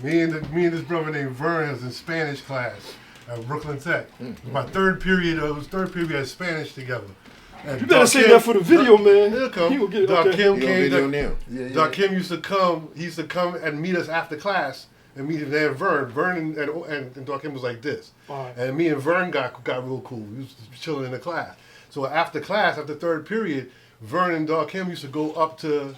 Me and this brother named Vern was in Spanish class at Brooklyn Tech. My third period, we had Spanish together. And you better say that for the video, man. He'll come. He will get Doc okay. Kim came. Yeah. Doc Kim used to come. He used to come and meet us after class and meet him there. Vern and Doc Kim was like this. Right. And me and Vern got real cool. We was chilling in the class. So after class, after third period, Vern and Doc Kim used to go up to,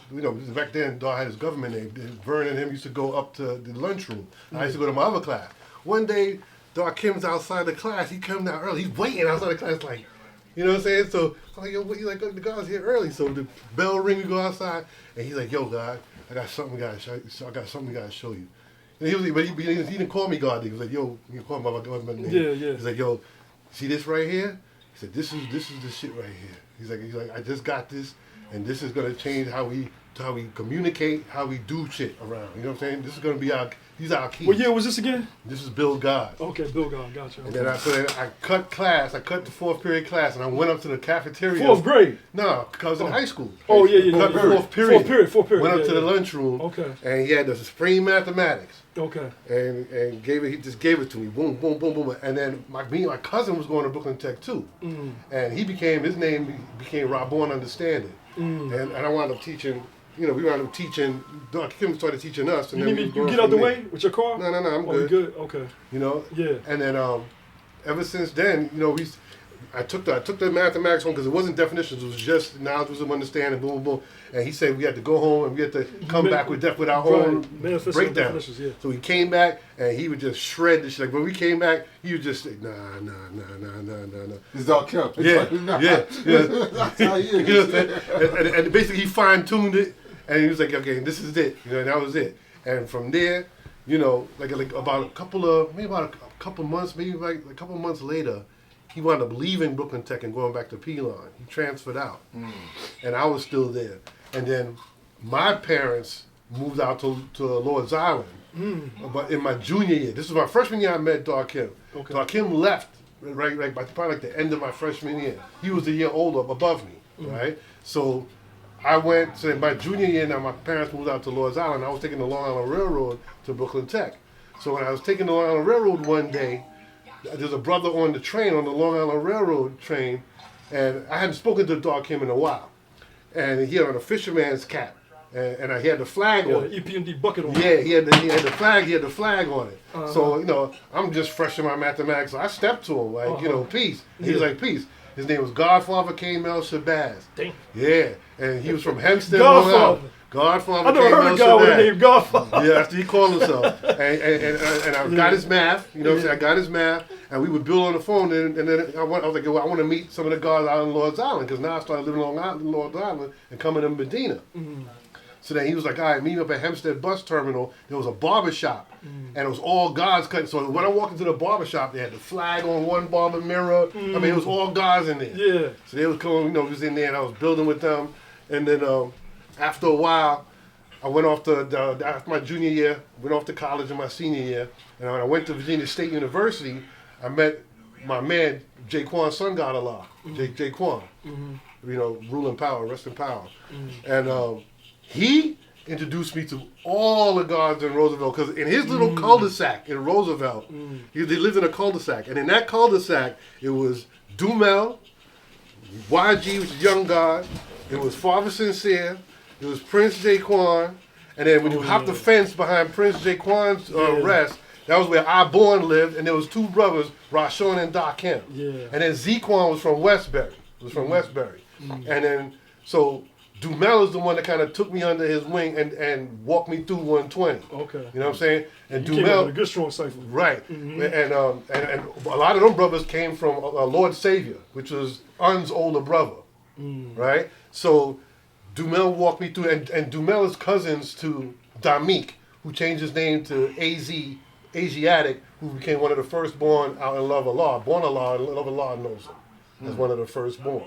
back then Doc had his government name. Vern and him used to go up to the lunchroom. I used to go to my other class. One day, Doc Kim's outside the class. He come down early. He's waiting outside the class like, you know what I'm saying? So I'm like, yo, what, he's like, the guy's here early. So the bell ring, we go outside, and he's like, yo, God, I got something we gotta show you. And he didn't call me God. He was like, yo, you call me by my government name. Yeah. He's like, yo, see this right here? He said, this is the shit right here. He's like, I just got this, and this is gonna change how we communicate, how we do shit around. You know what I'm saying? This is gonna be these are our keys. What year was this again? This is Build God. Okay, Build God, gotcha. And then I cut class. I cut the fourth period class, and I went up to the cafeteria. Fourth grade? No, because I was in high school. Oh, yeah. Cut fourth period. Fourth period. Went up to the lunchroom. Okay. And he had the supreme mathematics. Okay. And he just gave it to me. Boom, boom, boom, boom. And then my cousin was going to Brooklyn Tech too. Mm. And his name became Rabon Understanding. And I wound up teaching. We wound up teaching. Dr. Kim started teaching us. And you get out the way with your car? No, I'm good. Oh, you good? Okay. Yeah. And then ever since then, I took the mathematics home because it wasn't definitions. It was just knowledge, wisdom, understanding, boom, boom, boom. And he said we had to go home and we had to come back with our own breakdown. Yeah. So he came back and he would just shred this shit. Like when we came back, he would just say, nah. It's all kept. Yeah. That's how he is. And basically he fine-tuned it and he was like, okay, this is it. And that was it. And from there, like about a couple months later, he wound up leaving Brooklyn Tech and going back to P-Line. He transferred out. And I was still there. And then my parents moved out to Lord's Island. But in my junior year, this was my freshman year I met Doc Kim. Okay. Doc Kim left right by probably like the end of my freshman year. He was a year older, above me, right? So I went, so in my junior year now, my parents moved out to Lord's Island. I was taking the Long Island Railroad to Brooklyn Tech. So when I was taking the Long Island Railroad one day, there's a brother on the train, on the Long Island Railroad train, and I hadn't spoken to Doc Kim in a while. And he had on a fisherman's cap, and he had the flag on it. EPMD bucket on it. Yeah, he had the flag on it. So, I'm just fresh in my mathematics. So I stepped to him, like, peace. And he was like, peace. His name was Godfather K-Mel Shabazz. Damn. Yeah, and he was from Hempstead, Long Island. Godfather. I never heard a guy with the name Godfather. Yeah, that's what he called himself. And I got his math. You know what I'm saying? I got his math, and we would build on the phone. And then I was like, well, I want to meet some of the guys out in Lord's Island because now I started living on Lord's Island and coming to Medina. So then he was like, all right, meet me up at Hempstead bus terminal. There was a barber shop, and it was all guys cutting. So when I walked into the barber shop, they had the flag on one barber mirror. I mean, it was all guys in there. Yeah. So they was coming, we was in there, and I was building with them. And then after a while, I went off after my junior year, went off to college in my senior year. And when I went to Virginia State University, I met my man, Jaquan Sun God Allah, Jaquan, ruling power, rest in power. And he introduced me to all the guards in Roosevelt, because in his little cul-de-sac in Roosevelt, they lived in a cul-de-sac. And in that cul-de-sac, it was Dumel, YG, which is Young God, it was Father Sincere, it was Prince Jaquan, and then when you hopped the fence behind Prince Jaquan's rest, that was where I Born lived, and there was two brothers, Rashawn and Doc Kim. Yeah. And then Zequan was from Westbury. And then, so Dumel is the one that kind of took me under his wing and walked me through 120. Okay. You know what I'm saying? And you came up with a good strong cipher. Right. And a lot of them brothers came from Lord Savior, which was Un's older brother. Right? So Dumel walked me through, and Dumel is cousins to Damik, who changed his name to Asiatic, who became one of the firstborn out in Love Allah. Born Allah, and Love Allah knows him as one of the firstborn.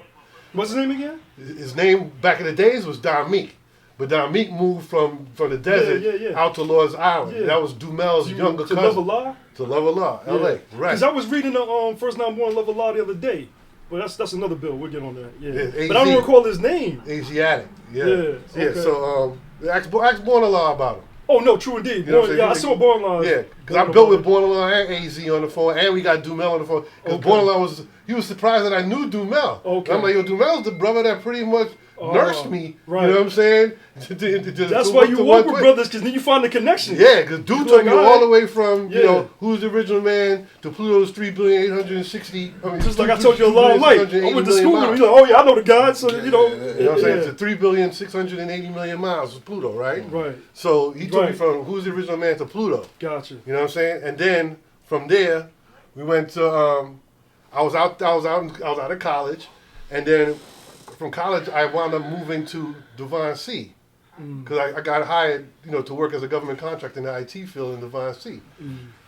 What's his name again? His name back in the days was Damik. But Damik moved from the desert out to Lord's Island. Yeah. That was Dumel's younger cousin. To Love Allah? To Love Allah, L.A. Right. Because I was reading the First Now Born Love Allah the other day. But that's another bill. We'll get on that. Yeah. But I don't recall his name. Asiatic. Yeah. Okay. So ask Born Allah about him. Oh no, true indeed. You know what I'm Yeah, I saying? saw Borderline. Yeah, because I built with Borderline and AZ on the phone, and we got Dumel on the phone. Because Okay. Borderline he was surprised that I knew Dumel. Okay. And I'm like, yo, Dumel's the brother that pretty much nursed me. right. You know what I'm saying? That's why you work with brothers, because then you find the connection. Yeah, because dude You're took like, me all all right. the way from, you Yeah. know, who's the original man to Pluto's 3,860. I mean, Just like I told you a lot of light. I went to school with him. You're like, oh yeah, I know the guy. So, you know. You know what I'm saying? It's 3,680,000,000 miles of Pluto, right? Right. So he took me Right. from who's the original man to Pluto. Gotcha. You know what I'm saying? And then from there, we went to. I was out of college, and then from college I wound up moving to Devon C. Because I got hired, you know, to work as a government contractor in the IT field in Devon C.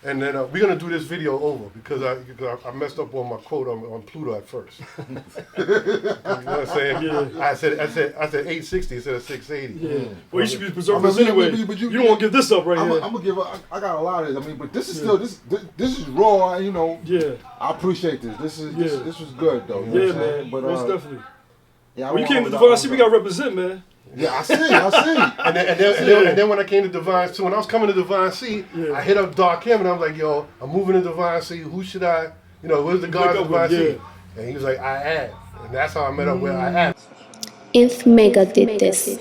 And then we're gonna do this video over because I messed up on my quote on Pluto at first. You know what I'm saying? Yeah. I said 860 instead of 680. Yeah. Well, you should be preserving I this mean, anyway. but You don't want to give this up right I'm here. gonna give. I got a lot of this. I mean, but this is still this is raw. You know. Yeah. I appreciate this. This Yeah. was good though. You know Yeah, what I'm saying? man. But Most definitely. yeah, When you came to Devon C, we got to represent, man. Yeah, I see. And then when I came to Divine C, when I was coming to Divine C, Yeah. I hit up Dark Him and I was like, yo, I'm moving to Divine C. Who should I, you know, where's the guys of Divine C? And he was like, I am. And that's how I met up with I am. If Mecca did this.